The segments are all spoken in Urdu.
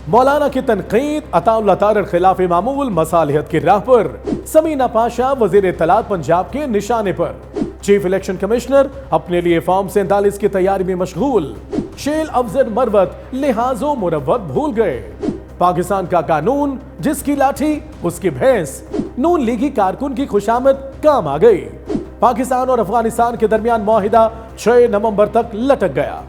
مولانا کی تنقید، عطاءاللہ طارق خلاف معمول مصالحت کی راہ پر، سمینہ پاشا وزیر اطلاعات پنجاب کے نشانے پر، چیف الیکشن کمشنر اپنے لیے فارم 47 کی تیاری میں مشغول، شیل افضل مروت لحاظ و مروت بھول گئے، پاکستان کا قانون جس کی لاٹھی اس کی بھینس، نون لیگی کارکن کی خوشامد کام آ گئی، پاکستان اور افغانستان کے درمیان معاہدہ 6 نومبر تک لٹک گیا۔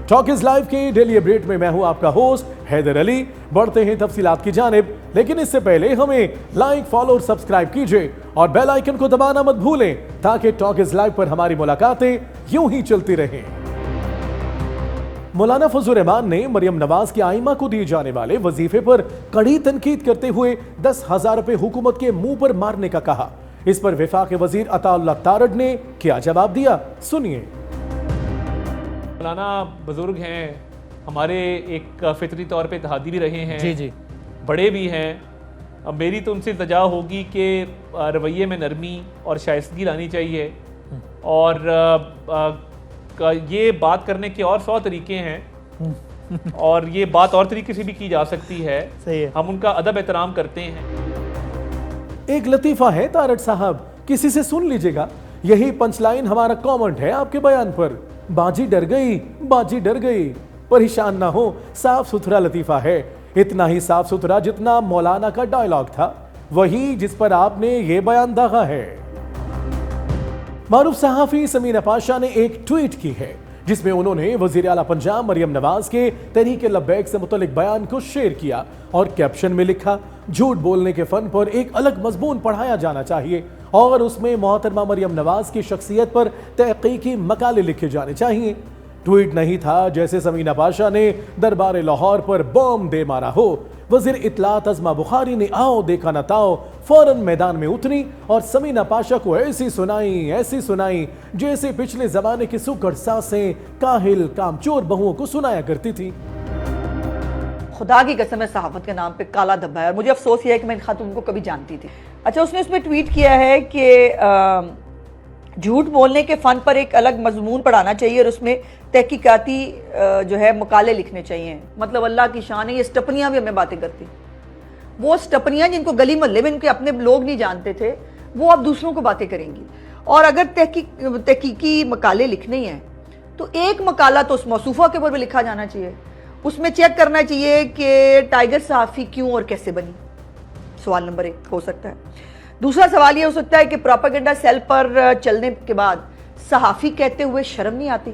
ٹاکز لائیو کی ڈیلی اپڈیٹ میں ہوں آپ کا ہوسٹ حیدر علی۔ بڑھتے ہیں تفصیلات کی جانب، لیکن اس سے پہلے ہمیں لائک، فالو اور سبسکرائب کیجئے اور بیل آئیکن کو دبانا مت بھولیں تاکہ ٹاکز لائیو پر ہماری ملاقاتیں یوں ہی چلتی رہیں۔ مولانا فضل الرحمان نے مریم نواز کی آئمہ کو دیے جانے والے وظیفے پر کڑی تنقید کرتے ہوئے 10,000 روپے حکومت کے منہ پر مارنے کا کہا۔ اس پر وفاقی وزیر عطاءاللہ طارق نے کیا جواب دیا، سنیے۔ مولانا بزرگ ہیں، ہمارے ایک فطری طور پہ اتحادی بھی رہے ہیں، جی بڑے بھی ہیں۔ اب میری تو ان سے التجا ہوگی کہ رویے میں نرمی اور شائستگی لانی چاہیے، اور یہ بات کرنے کے اور 100 طریقے ہیں اور یہ بات اور طریقے سے بھی کی جا سکتی ہے۔ صحیح ہے، ہم ان کا ادب احترام کرتے ہیں۔ ایک لطیفہ ہے طارق صاحب، کسی سے سن لیجئے گا، یہی پنچ لائن ہمارا کامنٹ ہے آپ کے بیان پر۔ باجی ڈر گئی، باجی ڈر گئی، پریشان نہ ہو، صاف ستھرا لطیفہ ہے، اتنا ہی صاف ستھرا جتنا مولانا کا ڈائلاگ تھا، وہی جس پر آپ نے یہ بیان داغا ہے۔ معروف صحافی سمینہ پاشا نے ایک ٹویٹ کی ہے جس میں انہوں نے وزیر اعلیٰ پنجاب مریم نواز کے تحریک لبیک سے متعلق بیان کو شیئر کیا اور کیپشن میں لکھا، جھوٹ بولنے کے فن پر ایک الگ مضمون پڑھایا جانا چاہیے اور اس میں محترمہ مریم نواز کی شخصیت پر تحقیقی مقالے لکھے جانے چاہیے۔ ٹویٹ نہیں تھا جیسے سمینہ پاشا نے دربار لاہور پر بم دے مارا ہو۔ وزیر اطلاعات عظمہ بخاری نے آؤ دیکھا نہ تاؤ فوراً میدان میں اتری اور سمینہ پاشا کو ایسی سنائی جیسے پچھلے زمانے کی سکڑ ساسیں کاہل کامچور بہوؤں کو سنایا کرتی تھی۔ خدا کی قسم ہے، صحافت کے نام پہ کالا دھبا ہے، اور مجھے افسوس یہ ہے کہ میں ان خاتون کو کبھی جانتی تھی۔ اچھا، اس نے اس میں ٹویٹ کیا ہے کہ جھوٹ بولنے کے فن پر ایک الگ مضمون پڑھانا چاہیے اور اس میں تحقیقاتی جو ہے مقالے لکھنے چاہیے۔ مطلب اللہ کی شان ہے، یہ سٹپنیاں بھی ہمیں باتیں کرتی، وہ سٹپنیاں جن کو گلی محلے میں ان کے اپنے لوگ نہیں جانتے تھے، وہ اب دوسروں کو باتیں کریں گی۔ اور اگر تحقیقی مقالے لکھنے ہیں تو ایک مقالہ تو اس موصوفہ کے اوپر بھی لکھا جانا چاہیے، اس میں چیک کرنا چاہیے کہ ٹائیگر صحافی کیوں اور کیسے بنی، سوال نمبر 1 ہو سکتا ہے۔ دوسرا سوال یہ ہو سکتا ہے کہ پروپیگنڈا سیل پر چلنے کے بعد صحافی کہتے ہوئے شرم نہیں آتی،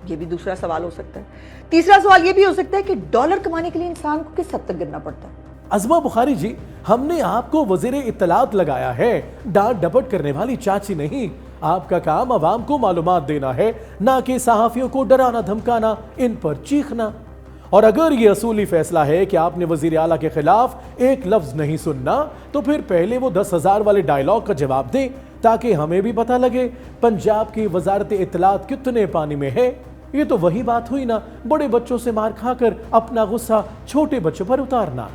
یہ بھی دوسرا سوال ہو سکتا ہے۔ تیسرا سوال یہ بھی ہو سکتا ہے کہ ڈالر کمانے کے لیے انسان کو کس حد تک گرنا پڑتا ہے۔ عظمہ بخاری جی، ہم نے آپ کو وزیر اطلاعات لگایا ہے، ڈانٹ ڈپٹ کرنے والی چاچی نہیں۔ آپ کا کام عوام کو معلومات دینا ہے، نہ کہ صحافیوں کو ڈرانا دھمکانا، ان پر چیخنا۔ اور اگر یہ اصولی فیصلہ ہے کہ آپ نے وزیر اعلیٰ کے خلاف ایک لفظ نہیں سننا تو پھر پہلے وہ 10,000 والے ڈائلاگ کا جواب دیں تاکہ ہمیں بھی پتہ لگے پنجاب کی وزارت اطلاعات کتنے پانی میں ہے۔ یہ تو وہی بات ہوئی نا، بڑے بچوں سے مار کھا کر اپنا غصہ چھوٹے بچوں پر اتارنا۔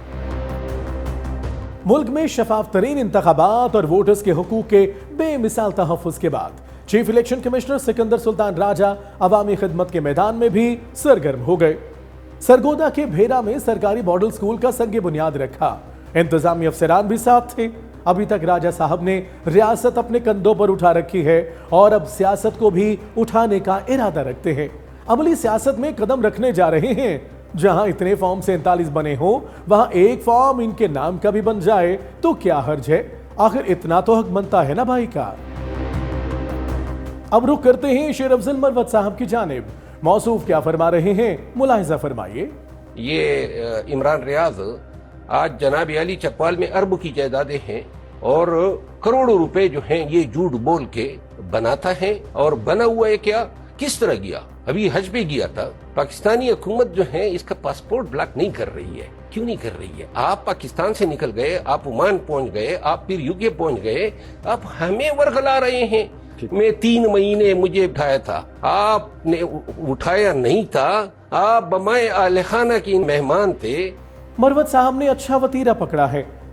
ملک میں شفاف ترین انتخابات اور ووٹرز کے حقوق کے بے مثال تحفظ کے بعد چیف الیکشن کمشنر سکندر سلطان راجہ عوامی خدمت کے میدان میں بھی سرگرم ہو گئے۔ سرگودا کے بھیرا میں سرکاری ماڈل سکول کا سنگ بنیاد رکھا، انتظامی افسران بھی ساتھ تھے۔ ابھی تک راجہ صاحب نے ریاست اپنے کندھوں پر اٹھا رکھی ہے اور اب سیاست کو بھی اٹھانے کا ارادہ رکھتے ہیں۔ عملی سیاست میں قدم رکھنے جا رہے ہیں۔ جہاں اتنے فارم 47 بنے ہوں وہاں ایک فارم ان کے نام کا بھی بن جائے تو کیا حرج ہے، آخر اتنا تو حق بنتا ہے نا بھائی کا۔ اب رخ کرتے ہیں شیر افضل مروت صاحب کی جانب، موصوف کیا فرما رہے ہیں، ملاحظہ فرمائیے۔ یہ عمران ریاض آج جناب علی چکوال میں ارب کی جائیدادیں ہیں اور کروڑوں روپے جو ہیں یہ جھوٹ بول کے بناتا ہے، اور بنا ہوا ہے کیا، کس طرح گیا، ابھی حج پہ گیا تھا۔ پاکستانی حکومت جو ہے اس کا پاسپورٹ بلاک نہیں کر رہی ہے، کیوں نہیں کر رہی ہے؟ آپ پاکستان سے نکل گئے، آپ عمان پہنچ گئے، آپ پھر یو کے پہنچ گئے، آپ ہمیں ورغلا رہے ہیں۔ میں 3 مہینے مجھے اٹھایا تھا، آپ نے اٹھایا نہیں تھا، آپ بمائے اہل خانہ کی مہمان تھے۔ مروت صاحب نے اچھا وتیرہ پکڑا ہے،